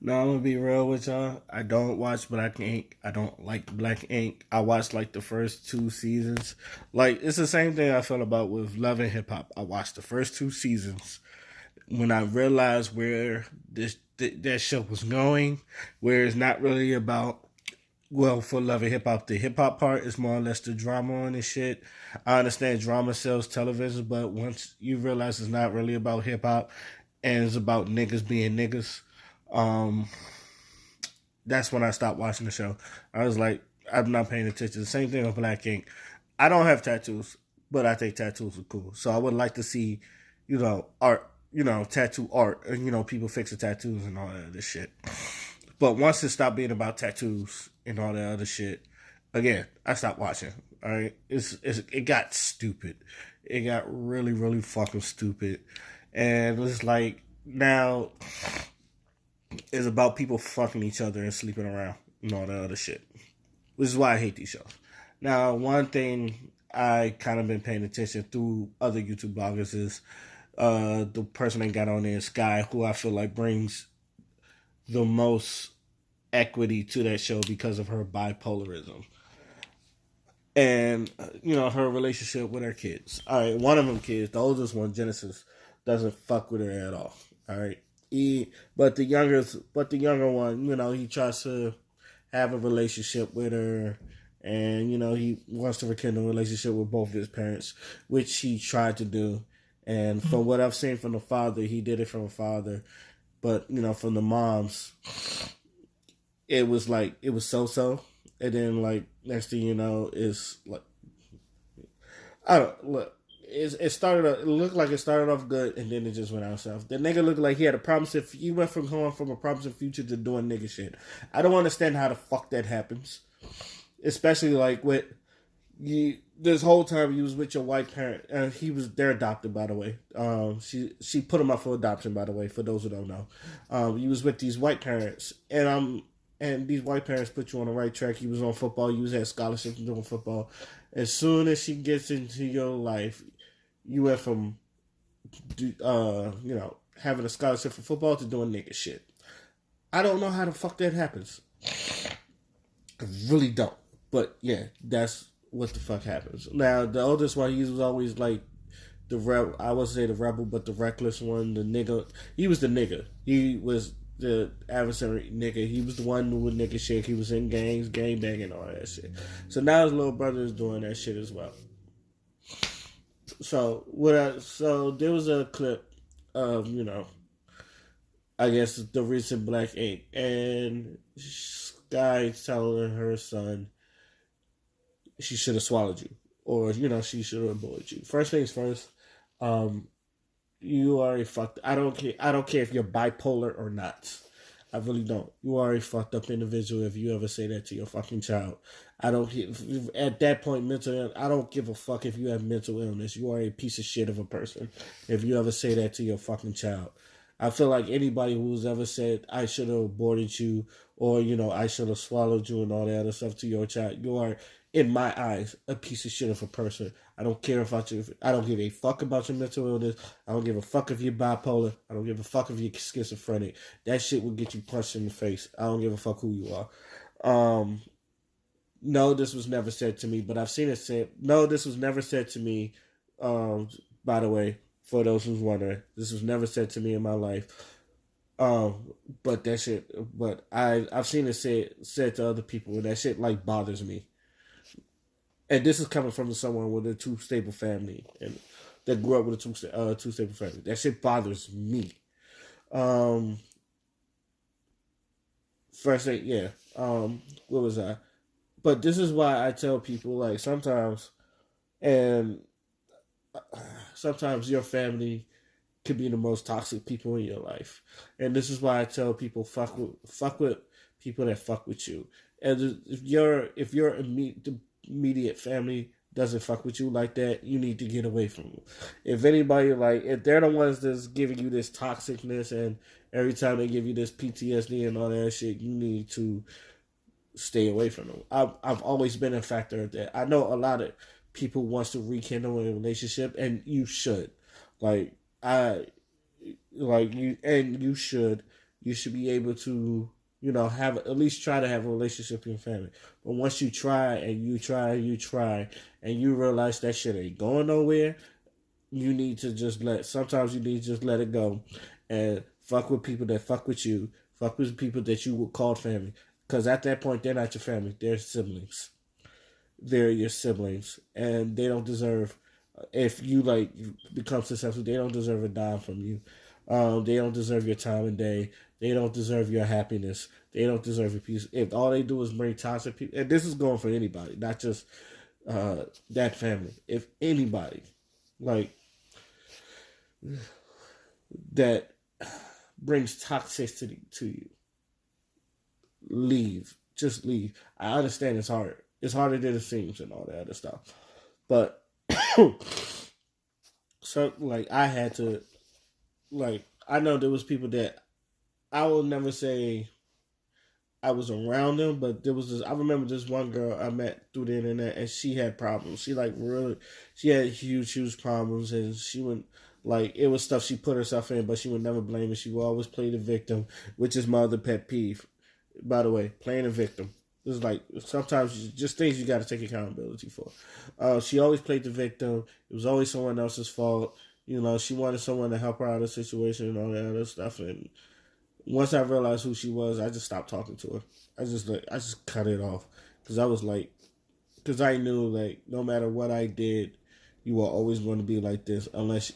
No, I'm gonna be real with y'all. I don't watch Black Ink. I don't like Black Ink. I watched like the first two seasons. Like it's the same thing I felt about with Love and Hip Hop. I watched the first two seasons. When I realized where that show was going, where it's not really about, well, for Love and Hip Hop, the hip hop part is more or less the drama on this shit. I understand drama sells television, but once you realize it's not really about hip hop and it's about niggas being niggas, um, that's when I stopped watching the show. I was like, I'm not paying attention. The same thing with Black Ink. I don't have tattoos, but I think tattoos are cool. So I would like to see, art, tattoo art, and people fixing tattoos and all that other shit. But once it stopped being about tattoos and all that other shit, again, I stopped watching. All right, it got stupid. It got really, really fucking stupid, and it's like now it's about people fucking each other and sleeping around and all that other shit. Which is why I hate these shows. Now, one thing I kind of been paying attention through other YouTube bloggers is the person that got on there, Skyy, who I feel like brings the most equity to that show because of her bipolarism and her relationship with her kids. All right, one of them kids, the oldest one, Genesis, doesn't fuck with her at all. All right, but the younger one, he tries to have a relationship with her, and he wants to rekindle a relationship with both of his parents, which he tried to do. And from what I've seen from the father, he did it from a father, but from the moms, it was like it was so, and then like next thing you know is like I don't look. It looked like it started off good and then it just went out south. The nigga looked like he had a promise. If he went from going from a promising future to doing nigga shit, I don't understand how the fuck that happens. Especially like with you, this whole time you was with your white parent, and they're adopted by the way. She put him up for adoption by the way. For those who don't know, you was with these white parents, and these white parents put you on the right track. You was on football. You was at scholarships and doing football. As soon as she gets into your life, you went from having a scholarship for football to doing nigga shit. I don't know how the fuck that happens. I really don't. But yeah, that's what the fuck happens. Now the oldest one, he was always like the rebel. I would say the rebel, but the reckless one, the nigga. He was the nigga. He was the adversary nigga. He was the one who would nigga shit. He was in gangs, gang banging, all that shit. So now his little brother is doing that shit as well. So there was a clip of I guess the recent Black Ink and Skyy telling her son she should have swallowed you, or she should have aborted you. First things first, um, you are a fucked. I don't care. I don't care if you're bipolar or not. I really don't. You are a fucked up individual if you ever say that to your fucking child. I don't. At that point, I don't give a fuck if you have mental illness. You are a piece of shit of a person if you ever say that to your fucking child. I feel like anybody who's ever said I should have aborted you, or I should have swallowed you and all that other stuff to your child, you are, in my eyes, a piece of shit of a person. I don't care about you. I don't give a fuck about your mental illness. I don't give a fuck if you're bipolar. I don't give a fuck if you're schizophrenic. That shit will get you punched in the face. I don't give a fuck who you are. No, this was never said to me, but I've seen it said. No, this was never said to me. By the way, for those who's wondering, this was never said to me in my life. But that shit. But I've seen it said to other people, and that shit like bothers me. And this is coming from someone with a two stable family and that grew up with a two stable family. That shit bothers me. Um, First thing, yeah. What was I? But this is why I tell people like and sometimes your family could be the most toxic people in your life, and this is why I tell people fuck with people that fuck with you. And if your immediate family doesn't fuck with you like that, you need to get away from them. If anybody if they're the ones that's giving you this toxicness and every time they give you this PTSD and all that shit, you need to stay away from them. I've always been a factor of that. I know a lot of people wants to rekindle a relationship, and you should. Like I like you, and you should. you should be able to, have at least try to have a relationship with your family. But once you try and you try and you try and you realize that shit ain't going nowhere, you need to just sometimes you need to just let it go and fuck with people that fuck with you, fuck with people that you would call family. Because at that point, they're not your family, they're siblings. They're your siblings, and they don't deserve, if you become successful, they don't deserve a dime from you. They don't deserve your time and day. They don't deserve your happiness. They don't deserve your peace. If all they do is bring toxic people, and this is going for anybody, not just that family. If anybody like that brings toxicity to you, leave. Just leave. I understand it's hard. It's harder than it seems and all that other stuff. But so I had to I know there was people that I will never say I was around them, but there was this. I remember this one girl I met through the internet, and she had problems. She she had huge problems, and she would it was stuff she put herself in, but she would never blame it. She would always play the victim, which is my other pet peeve. By the way, playing a victim. It's sometimes just things you got to take accountability for. She always played the victim. It was always someone else's fault. She wanted someone to help her out of the situation and all that other stuff. And once I realized who she was, I just stopped talking to her. I just cut it off because because I knew no matter what I did, you were always going to be like this unless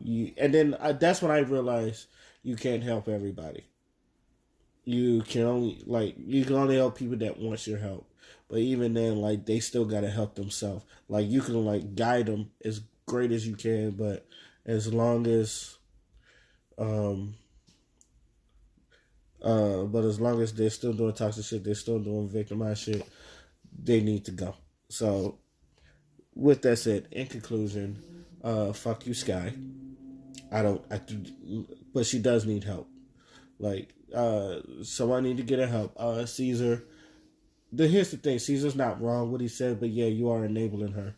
you. And then that's when I realized you can't help everybody. You can only help people that want your help. But even then, they still gotta help themselves. You can guide them as great as you can, but as long as they're still doing toxic shit, they're still doing victimized shit, they need to go. So with that said, in conclusion, fuck you, Skyy. But she does need help. So I need to get her help. Caesar. Here's the thing. Caesar's not wrong what he said, but yeah, you are enabling her.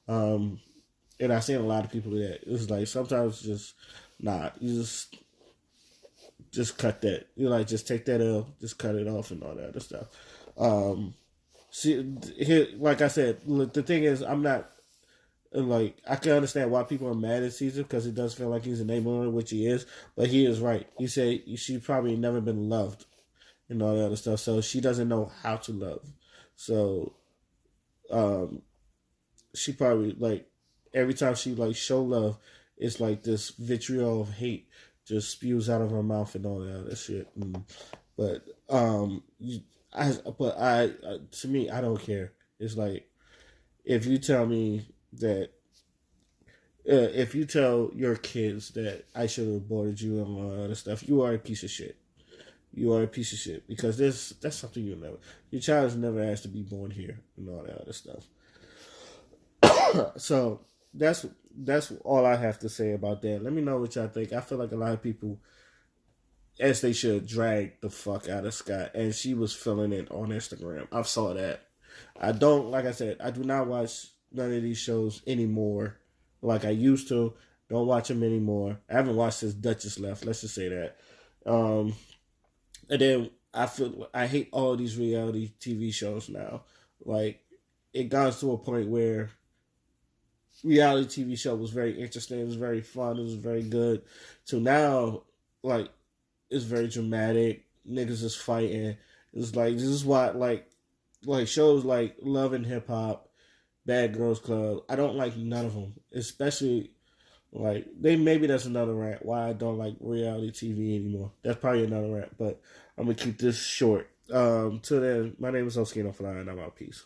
And I've seen a lot of people do that. It's sometimes just you just cut that. Just take that L, just cut it off and all that other stuff. Like I said, the thing is, I'm not. I can understand why people are mad at Caesar because it does feel like he's enabling, which he is, but he is right. He said she probably never been loved and all that other stuff, so she doesn't know how to love. So, she probably every time she show love, it's this vitriol of hate just spews out of her mouth and all that other shit. To me, I don't care. It's if you tell me that if you tell your kids that I should have aborted you and all that other stuff, you are a piece of shit. You are a piece of shit because that's something your child is never asked to be born here and all that other stuff. So that's all I have to say about that. Let me know what y'all think. I feel like a lot of people, as they should, drag the fuck out of Skyy, and she was feeling it on Instagram. I saw that. I don't, like I said, I do not watch none of these shows anymore like I used to. Don't watch them anymore. I haven't watched since Duchess left. Let's just say that. And then I hate all these reality TV shows now. It got to a point where reality TV show was very interesting. It was very fun. It was very good. So now, it's very dramatic. Niggas is fighting. It's this is why, shows like Love and Hip Hop, Bad Girls Club. I don't like none of them, especially maybe that's another rant why I don't like reality TV anymore. That's probably another rant, but I'm gonna keep this short. Till then, my name is Oskino Fly, and I'm out. Peace.